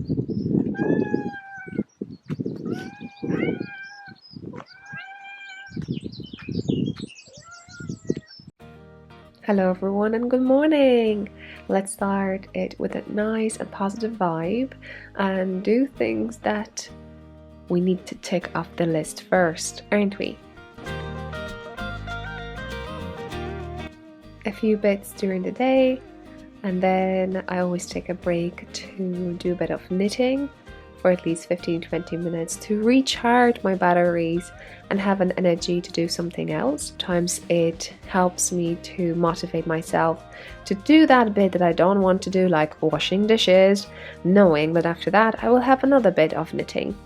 Hello everyone and good morning! Let's start it with a nice and positive vibe and do things that we need to tick off the list first, aren't we? A few bits during the day, and then I always take a break to do a bit of knitting for at least 15-20 minutes to recharge my batteries and have an energy to do something else. Sometimes it helps me to motivate myself to do that bit that I don't want to do, like washing dishes, knowing that after that I will have another bit of knitting.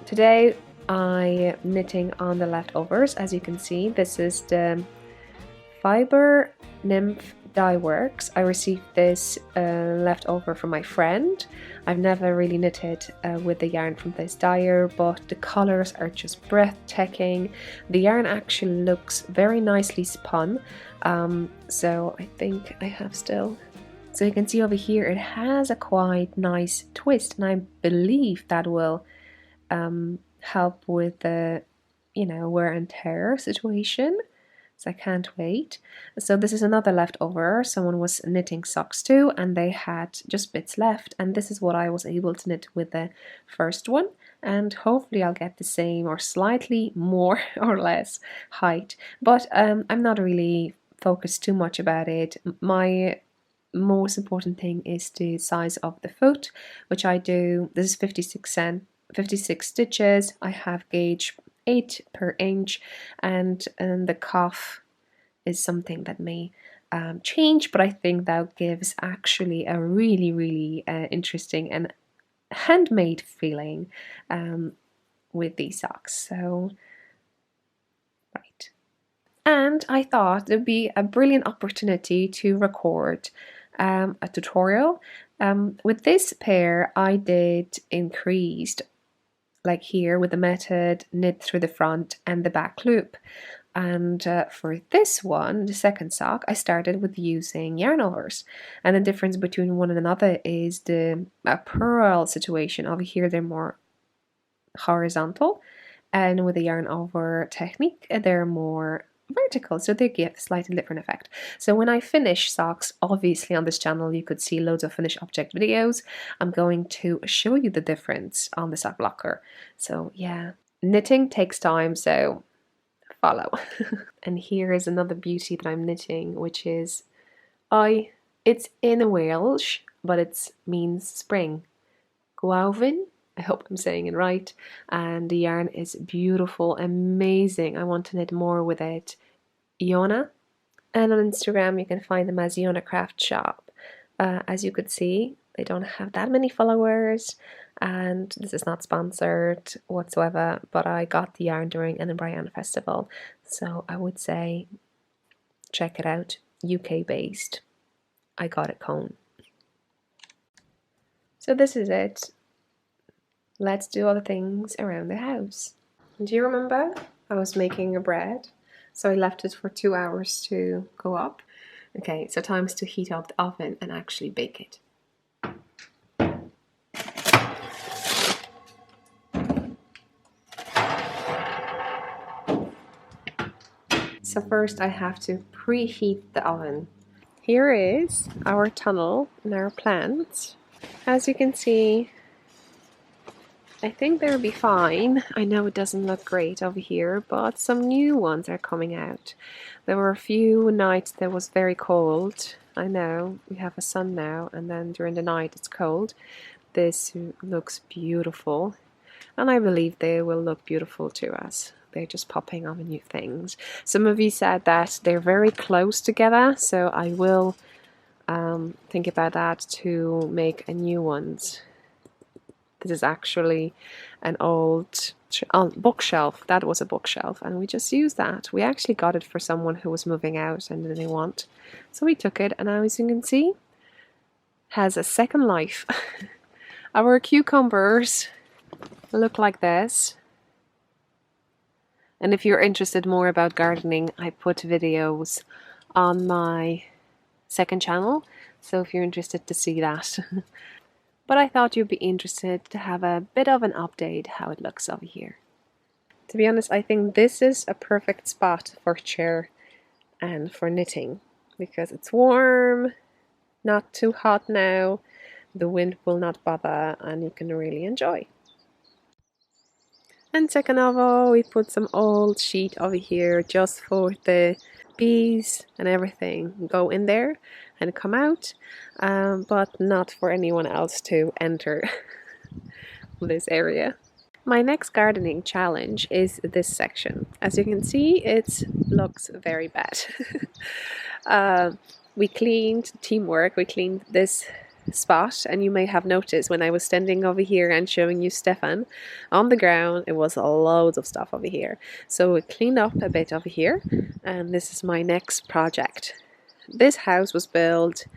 Today I'm knitting on the leftovers. As you can see, this is the Fiber Nymph Dye Works. I received this leftover from my friend. I've never really knitted with the yarn from this dyer, but the colors are just breathtaking. The yarn actually looks very nicely spun, so I think I have still. So you can see over here it has a quite nice twist, and I believe that will help with the wear and tear situation, so I can't wait. So this is another leftover. Someone was knitting socks too and they had just bits left, and this is what I was able to knit with the first one, and hopefully I'll get the same or slightly more or less height, but I'm not really focused too much about it. My most important thing is the size of the foot, which I do. This is 56 stitches. I have gauge 8 per inch, and the cuff is something that may change, but I think that gives actually a really interesting and handmade feeling with these socks. So right, and I thought it would be a brilliant opportunity to record a tutorial. With this pair I did increased, like here with the method knit through the front and the back loop, and for this one, the second sock, I started with using yarn overs, and the difference between one and another is the purl situation. Over here they're more horizontal, and with the yarn over technique they're more vertical, so they give a slightly different effect. So when I finish socks, obviously on this channel you could see loads of finished object videos. I'm going to show you the difference on the sock blocker. So yeah, knitting takes time, so follow. And here is another beauty that I'm knitting, which is it's in Welsh, but it means spring. Gwawyn, I hope I'm saying it right, and the yarn is beautiful, amazing. I want to knit more with it. Iona, and on Instagram you can find them as Iona Craft Shop. As you could see, they don't have that many followers, and this is not sponsored whatsoever, but I got the yarn during Edinburgh Yarn Festival, so I would say check it out. UK based. I got it cone. So this is it. Let's do all the things around the house. Do you remember I was making a bread? So I left it for 2 hours to go up. Okay, so time to heat up the oven and actually bake it. So first I have to preheat the oven. Here is our tunnel and our plants. As you can see, I think they'll be fine. I know it doesn't look great over here, but some new ones are coming out. There were a few nights that was very cold. I know, we have a sun now, and then during the night it's cold. This looks beautiful, and I believe they will look beautiful to us. They're just popping on new things. Some of you said that they're very close together, so I will think about that to make a new ones. This is actually an old bookshelf. That was a bookshelf, and we just used that. We actually got it for someone who was moving out and didn't want, so we took it, and now, as you can see, has a second life. Our cucumbers look like this. And if you're interested more about gardening, I put videos on my second channel, so if you're interested to see that. But I thought you'd be interested to have a bit of an update how it looks over here. To be honest, I think this is a perfect spot for a chair and for knitting, because it's warm, not too hot now, the wind will not bother, and you can really enjoy. And second of all, we put some old sheet over here just for the bees and everything go in there and come out, but not for anyone else to enter this area. My next gardening challenge is this section. As you can see, it looks very bad. We cleaned, teamwork, we cleaned this spot, and you may have noticed when I was standing over here and showing you Stephan on the ground, it was loads of stuff over here. So we cleaned up a bit over here, and this is my next project. This house was built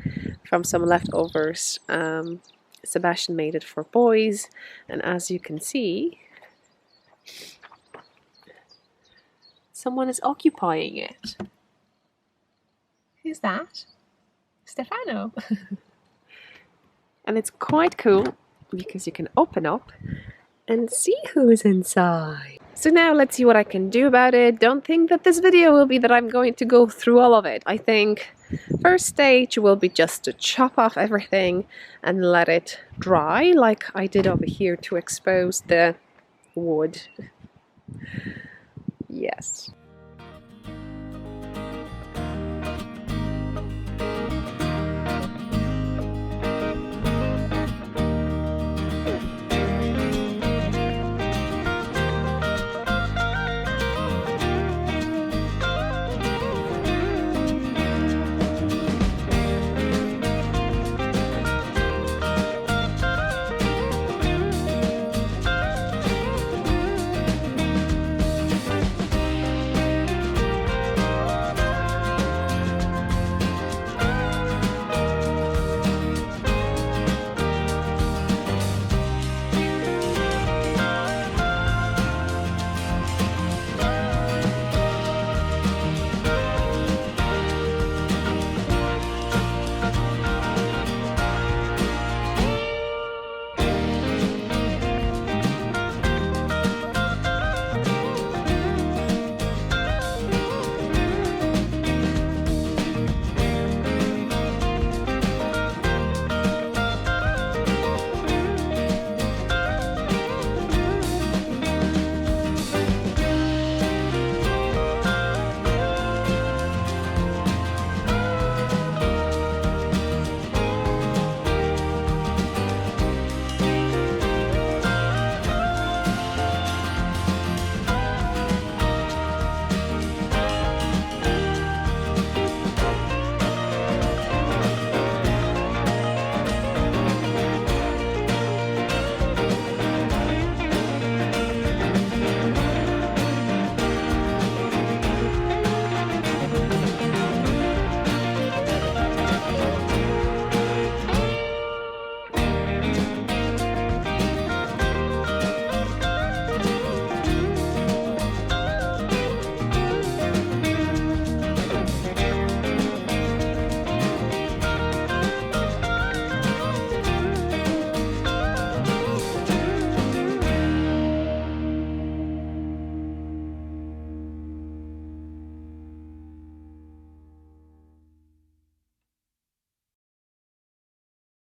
from some leftovers. Sebastian made it for boys, and as you can see, someone is occupying it. Who's that? Stefano. And it's quite cool because you can open up and see who's inside. So now let's see what I can do about it. Don't think that this video will be that I'm going to go through all of it. I think first stage will be just to chop off everything and let it dry like I did over here to expose the wood. Yes.